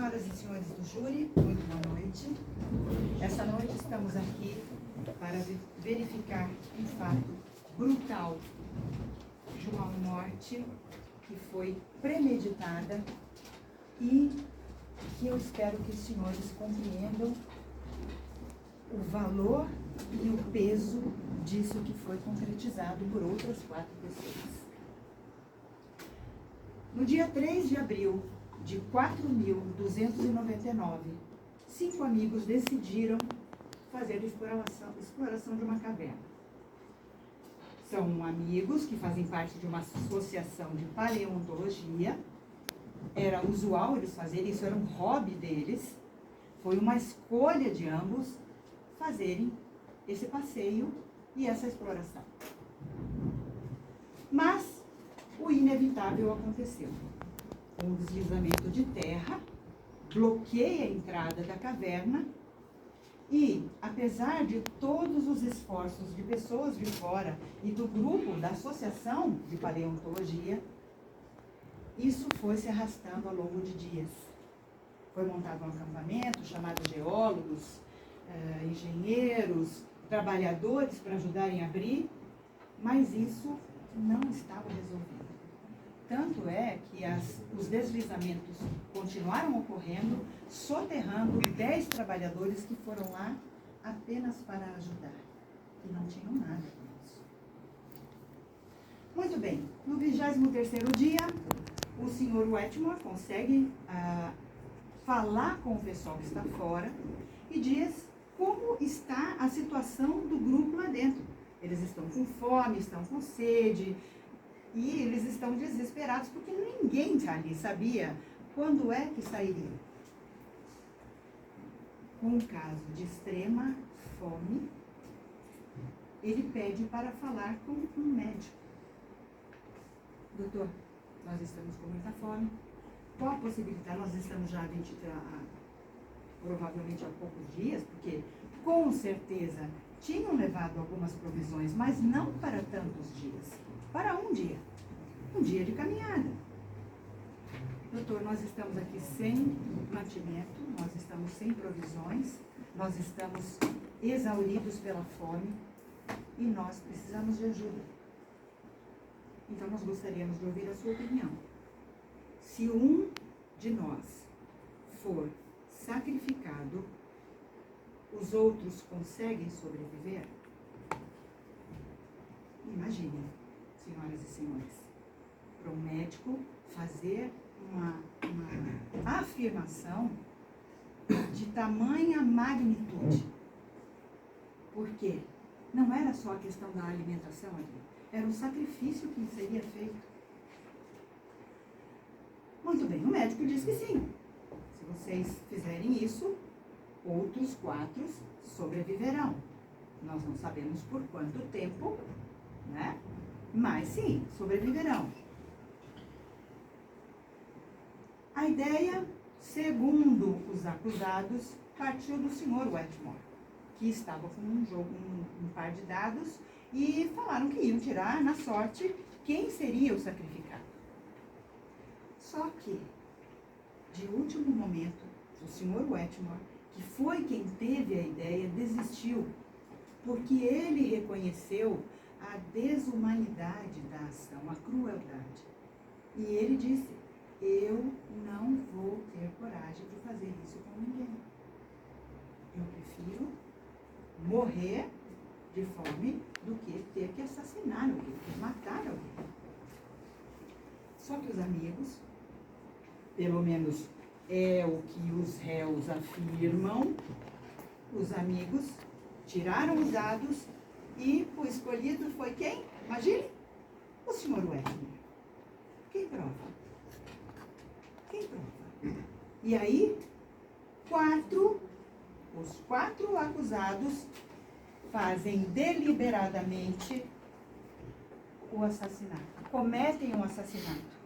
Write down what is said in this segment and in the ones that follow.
Senhoras e senhores do júri, muito boa noite. Essa noite estamos aqui para verificar um fato brutal de uma morte que foi premeditada e que eu espero que os senhores compreendam o valor e o peso disso que foi concretizado por outras 4 pessoas. No dia 3 de abril de 4.299, 5 amigos decidiram fazer a exploração de uma caverna. São amigos que fazem parte de uma associação de paleontologia. Era usual eles fazerem, isso era um hobby deles. Foi uma escolha de ambos fazerem esse passeio e essa exploração. Mas o inevitável aconteceu. Um deslizamento de terra bloqueia a entrada da caverna e, apesar de todos os esforços de pessoas de fora e do grupo da Associação de Paleontologia, isso foi se arrastando ao longo de dias. Foi montado um acampamento, chamado geólogos, engenheiros, trabalhadores para ajudarem a abrir, mas isso não estava resolvido. Tanto é que os deslizamentos continuaram ocorrendo, soterrando 10 trabalhadores que foram lá apenas para ajudar, e não tinham nada com isso. Muito bem, no 23º dia, o senhor Wetmore consegue falar com o pessoal que está fora e diz como está a situação do grupo lá dentro. Eles estão com fome, estão com sede, e eles estão desesperados, porque ninguém ali sabia quando é que sairia. Com um caso de extrema fome, ele pede para falar com um médico. Doutor, nós estamos com muita fome. Qual a possibilidade? Nós estamos já provavelmente há poucos dias, porque com certeza tinham levado algumas provisões, mas não para tantos dias. Para um dia de caminhada. Doutor, nós estamos aqui sem mantimento, nós estamos sem provisões, nós estamos exauridos pela fome e nós precisamos de ajuda. Então, nós gostaríamos de ouvir a sua opinião. Se um de nós for sacrificado, os outros conseguem sobreviver? Imaginem, senhoras e senhores, para um médico fazer uma afirmação de tamanha magnitude. Porque não era só a questão da alimentação ali, era o sacrifício que seria feito. Muito bem, o médico diz que sim. Se vocês fizerem isso, outros 4 sobreviverão. Nós não sabemos por quanto tempo, né? Mas sim, sobreviverão. A ideia, segundo os acusados, partiu do senhor Wetmore, que estava com um par de dados e falaram que iam tirar na sorte quem seria o sacrificado. Só que, de último momento, o senhor Wetmore, que foi quem teve a ideia, desistiu, porque ele reconheceu a desumanidade da ação, a crueldade. E ele disse: eu não vou ter coragem de fazer isso com ninguém. Eu prefiro morrer de fome do que ter que assassinar alguém, que matar alguém. Só que os amigos, pelo menos é o que os réus afirmam, os amigos tiraram os dados e o escolhido foi quem? Imagine, o senhor Wetmore. Quem prova? Quem prova? E aí, os 4 acusados fazem deliberadamente o assassinato, cometem um assassinato.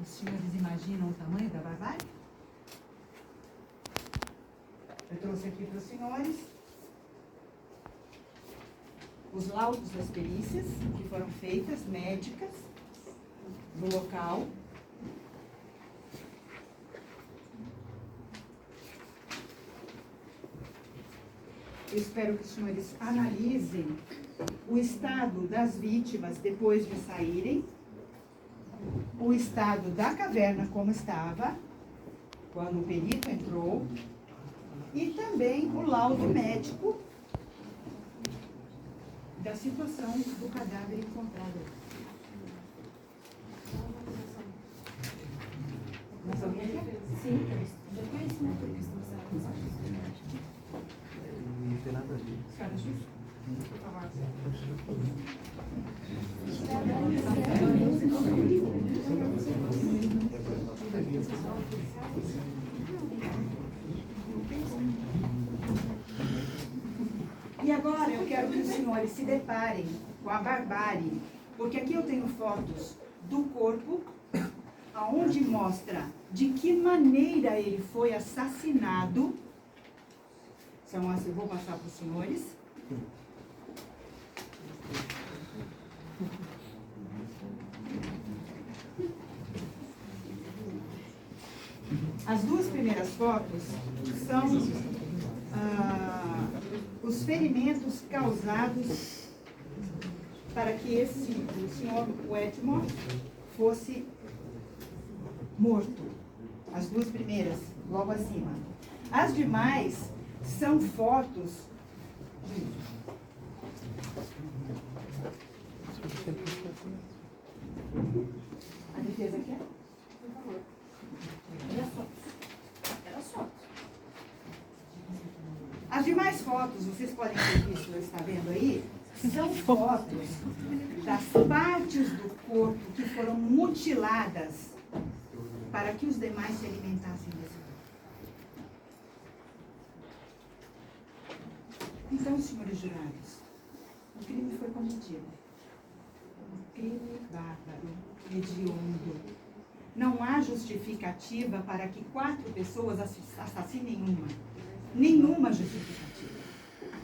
Os senhores imaginam o tamanho da barbárie? Eu trouxe aqui para os senhores os laudos das perícias que foram feitas, médicas, no local. Eu espero que os senhores analisem o estado das vítimas depois de saírem, o estado da caverna como estava, quando o perito entrou, e também o laudo médico da situação do cadáver encontrado. Mas alguém quer? Sim, já conhecimento da questão da Não tem nada a ver. E agora eu quero que os senhores se deparem com a barbárie, porque aqui eu tenho fotos do corpo, aonde mostra de que maneira ele foi assassinado. São as, eu vou passar para os senhores. As duas primeiras fotos são os ferimentos causados para que o senhor Wetmore fosse morto. As duas primeiras, logo acima. As demais são fotos. A defesa quer? Por favor. Era foto. As demais fotos, vocês podem ver isso, que está vendo aí, são fotos das partes do corpo que foram mutiladas para que os demais se alimentassem desse corpo. Então, senhores jurados, o crime foi cometido. Um crime bárbaro, hediondo. Não há justificativa para que 4 pessoas assassinem uma. Nenhuma justificativa.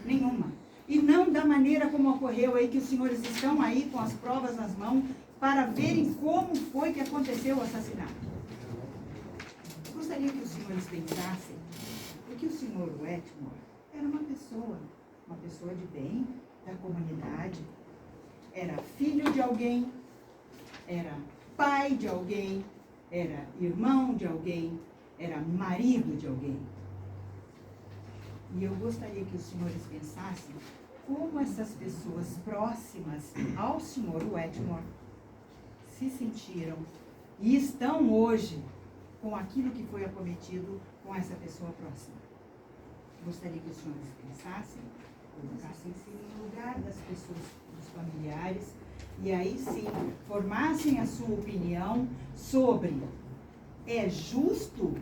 Nenhuma. E não da maneira como ocorreu aí, que os senhores estão aí com as provas nas mãos para verem como foi que aconteceu o assassinato. Eu gostaria que os senhores pensassem que o senhor Wetmore era uma pessoa de bem, da comunidade, era filho de alguém, era pai de alguém, era irmão de alguém, era marido de alguém. E eu gostaria que os senhores pensassem como essas pessoas próximas ao senhor Wetmore se sentiram e estão hoje com aquilo que foi acometido com essa pessoa próxima. Gostaria que os senhores pensassem, colocassem-se no lugar das pessoas, dos familiares, e aí sim, formassem a sua opinião sobre: é justo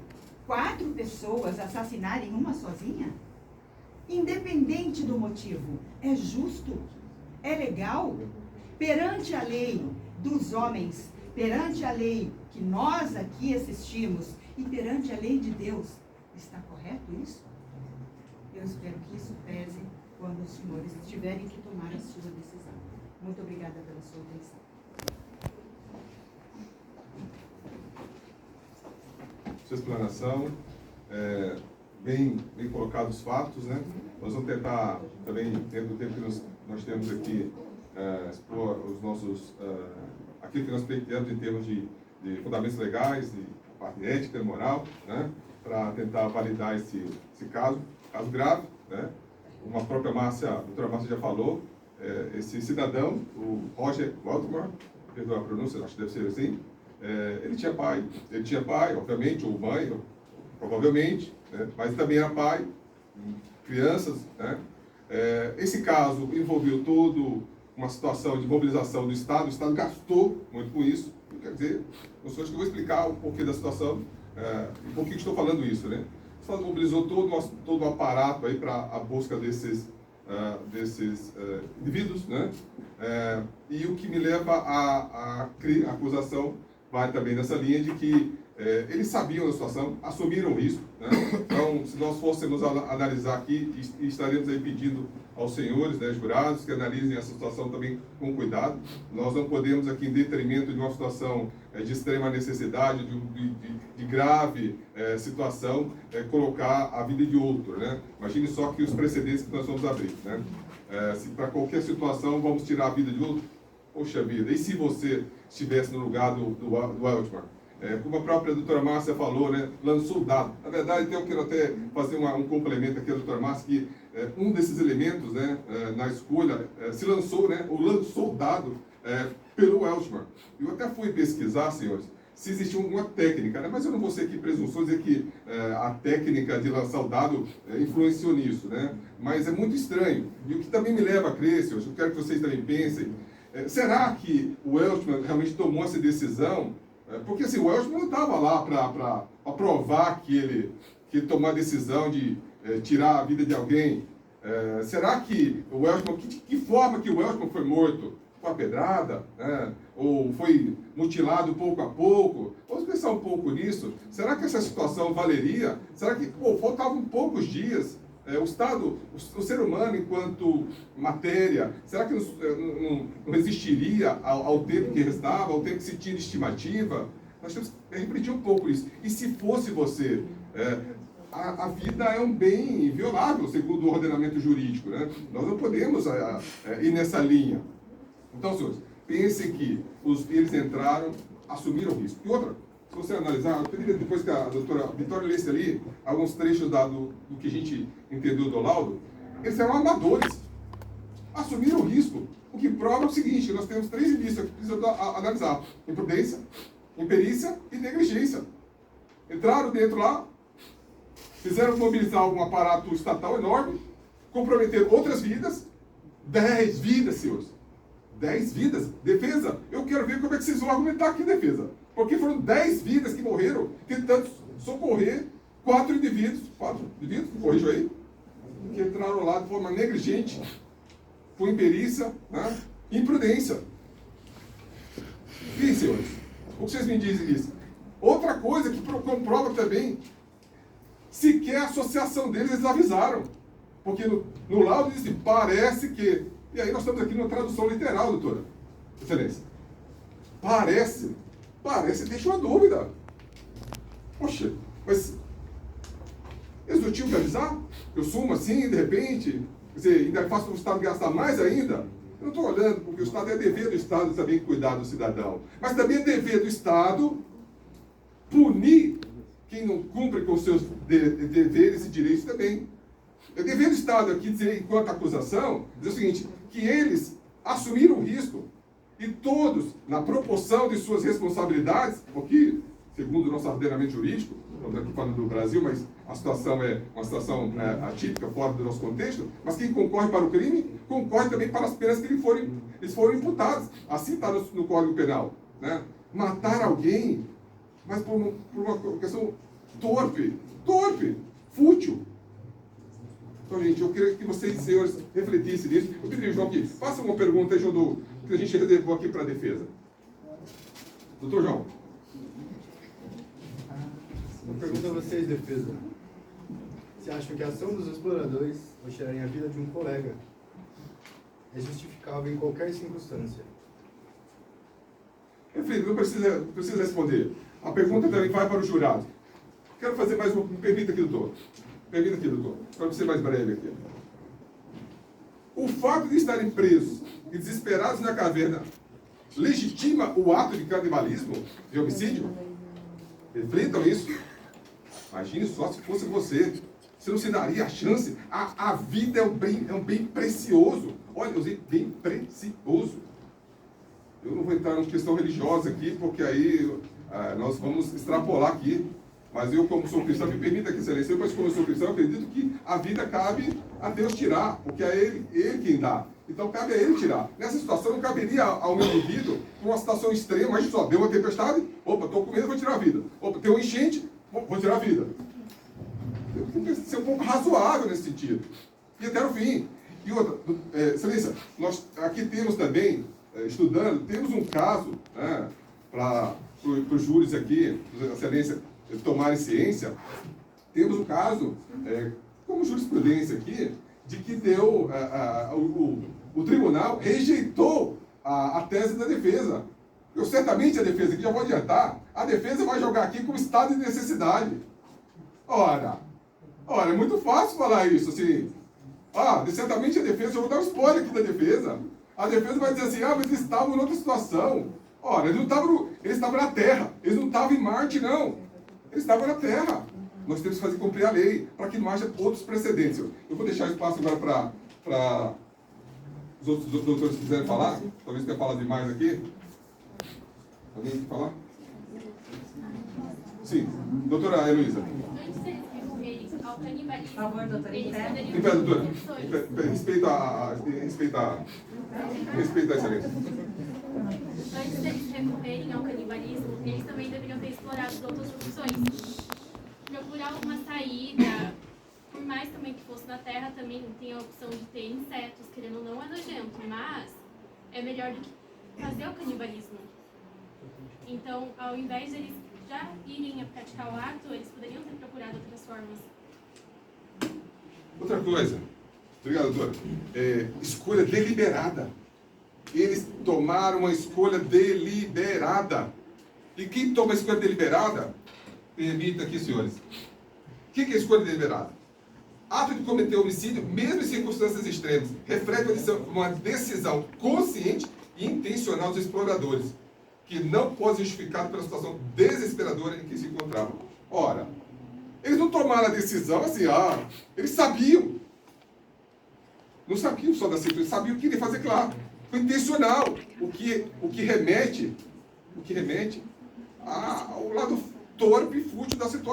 4 pessoas assassinarem uma sozinha? Independente do motivo, é justo? É legal? Perante a lei dos homens, perante a lei que nós aqui assistimos e perante a lei de Deus, está correto isso? Eu espero que isso pese quando os senhores tiverem que tomar a sua decisão. Muito obrigada pela sua atenção. Sua explanação, bem colocados os fatos, né? Nós vamos tentar também, dentro do tempo que nós temos aqui, expor os nossos, aquilo que nós pretendemos em termos de fundamentos legais, de parte ética, moral, né? Para tentar validar esse caso grave, né? Uma própria Márcia, a doutora Márcia já falou, esse cidadão, o Roger Wetmore, perdoa a pronúncia, acho que deve ser assim, ele tinha pai, obviamente, ou mãe, provavelmente, né? Mas também era pai, crianças, né? Esse caso envolveu todo uma situação de mobilização do Estado, o Estado gastou muito com isso, quer dizer, eu vou explicar um pouquinho da situação, e por que estou falando isso, né? O Estado mobilizou todo o aparato aí para a busca desses indivíduos, né? E o que me leva a acusação vai também nessa linha de que eles sabiam da situação, assumiram o risco, né? Então, se nós fôssemos analisar aqui, estaremos aí pedindo aos senhores, né, jurados, que analisem essa situação também com cuidado. Nós não podemos aqui, em detrimento de uma situação de extrema necessidade, de grave situação, colocar a vida de outro, né? Imagine só que os precedentes que nós vamos abrir, né? Se para qualquer situação vamos tirar a vida de outro, poxa vida, e se você estivesse no lugar do Eltmar? Como a própria doutora Márcia falou, né, lançou o dado. Na verdade, eu quero até fazer um complemento aqui, doutora Márcia, que um desses elementos, né, na escolha, se lançou, né, ou lançou o dado pelo Eltmar. Eu até fui pesquisar, senhores, se existia uma técnica, né, mas eu não vou ser aqui presunçoso dizer que a técnica de lançar o dado influenciou nisso, né, mas é muito estranho. E o que também me leva a crer, senhores, eu quero que vocês também pensem, será que o Eltmar realmente tomou essa decisão? Porque assim, o Eltmar não estava lá para provar que ele tomou a decisão de tirar a vida de alguém. Será que o Eltmar, que forma que o Eltmar foi morto? Com a pedrada? Ou foi mutilado pouco a pouco? Vamos pensar um pouco nisso. Será que essa situação valeria? Será que faltavam poucos dias? O Estado, o ser humano enquanto matéria, será que não existiria ao tempo que restava, ao tempo que se tinha de estimativa? Nós temos que refletir um pouco isso. E se fosse você, a vida é um bem inviolável, segundo o ordenamento jurídico, né? Nós não podemos ir nessa linha. Então, senhores, pensem que eles entraram, assumiram o risco. E outra, se você analisar, eu pediria depois que a doutora Vitória lesse ali alguns trechos do que a gente entendeu do laudo, eles eram amadores, assumiram o risco, o que prova o seguinte: nós temos 3 indícios que precisamos analisar: imprudência, imperícia e negligência. Entraram dentro lá, fizeram mobilizar um aparato estatal enorme, comprometeram outras vidas, 10 vidas, senhores. 10 vidas. Defesa, eu quero ver como é que vocês vão argumentar aqui, defesa. Porque foram 10 vidas que morreram tentando socorrer 4 indivíduos, corrijo aí, que entraram lá de forma negligente, com imperícia, né? Imprudência. E, senhores, o que vocês me dizem disso? Outra coisa que comprova também, sequer a associação deles eles avisaram. Porque no laudo diz assim, parece que... E aí nós estamos aqui numa tradução literal, doutora Excelência. Parece, deixa uma dúvida. Poxa, mas eles não tinham que avisar? Eu sumo assim, de repente, quer dizer, ainda faço o Estado gastar mais ainda? Eu não estou olhando, porque o Estado é dever do Estado também cuidar do cidadão. Mas também é dever do Estado punir quem não cumpre com os seus deveres e direitos também. É dever do Estado aqui dizer, enquanto acusação, dizer o seguinte, que eles assumiram o risco e todos, na proporção de suas responsabilidades, porque, segundo o nosso ordenamento jurídico, estamos aqui falando do Brasil, mas a situação é uma situação atípica, fora do nosso contexto, mas quem concorre para o crime, concorre também para as penas que eles foram imputados. Assim está no Código Penal. Né? Matar alguém, mas por uma questão torpe, fútil. Então, gente, eu queria que vocês, senhores, refletissem nisso. Eu pediria, João, que faça uma pergunta aí, João, que a gente reservou aqui para a defesa. Doutor João. Uma pergunta a vocês, defesa. Você acha que a ação dos exploradores ao tirarem a vida de um colega é justificável em qualquer circunstância? Reflita, não precisa responder. A pergunta também vai para o jurado. Quero fazer mais uma... Permita aqui, doutor. Para ser mais breve aqui. O fato de estarem presos e desesperados na caverna legitima o ato de canibalismo, de homicídio? Reflitam isso. Imagine só se fosse você. Você não se daria a chance. A vida é um bem precioso. Olha, eu usei bem precioso. Eu não vou entrar numa questão religiosa aqui, porque aí nós vamos extrapolar aqui. Mas eu, como sou cristão, me permita que excelência, mas como eu sou cristão, eu acredito que a vida cabe a Deus tirar, porque é Ele quem dá. Então cabe a Ele tirar. Nessa situação não caberia ao meu indivíduo, uma situação extrema, mas só deu uma tempestade, opa, estou com medo, vou tirar a vida. Opa, tem uma enchente, vou tirar a vida. Eu tenho que ser um pouco razoável nesse sentido. E até o fim. E outra, excelência, nós aqui temos também, estudando, temos um caso, né, para os júris aqui, excelência, tomarem ciência, temos um caso, como jurisprudência aqui, de que deu, o tribunal rejeitou a tese da defesa. Eu certamente a defesa, que já vou adiantar, a defesa vai jogar aqui com estado de necessidade. Ora, é muito fácil falar isso, assim. Certamente a defesa, eu vou dar um spoiler aqui da defesa. A defesa vai dizer assim, mas eles estavam em outra situação. Ora, eles estavam na Terra, eles não estavam em Marte, não. Eles estavam na Terra. Nós temos que fazer cumprir a lei, para que não haja outros precedentes. Eu vou deixar espaço agora para os outros doutores que quiserem falar. Talvez tenha falado demais aqui. Alguém quer falar? Sim, doutora Heloísa. Antes deles recorrerem ao canibalismo, Por favor, doutora, eles em pé. poderiam Em pé, doutora. opções. Respeita a excelência. Antes deles recorrerem ao canibalismo, eles também deveriam ter explorado outras opções. Procurar uma saída, por mais também que fosse na Terra, também tem a opção de ter insetos, querendo ou não, é nojento, mas é melhor do que fazer o canibalismo. Então, ao invés de eles já irem a praticar o ato, eles poderiam ter procurado outras formas. Outra coisa. Obrigado, doutora. Escolha deliberada. Eles tomaram uma escolha deliberada. E quem toma a escolha deliberada, permita aqui, senhores. O que é escolha deliberada? Ato de cometer homicídio, mesmo em circunstâncias extremas, reflete uma decisão consciente e intencional dos exploradores, que não pode ser justificado pela situação desesperadora em que se encontravam. Ora, eles não tomaram a decisão assim, eles sabiam. Não sabiam só da situação, eles sabiam o que queriam fazer, claro. Foi intencional. O que remete ao lado torpe e fútil da situação.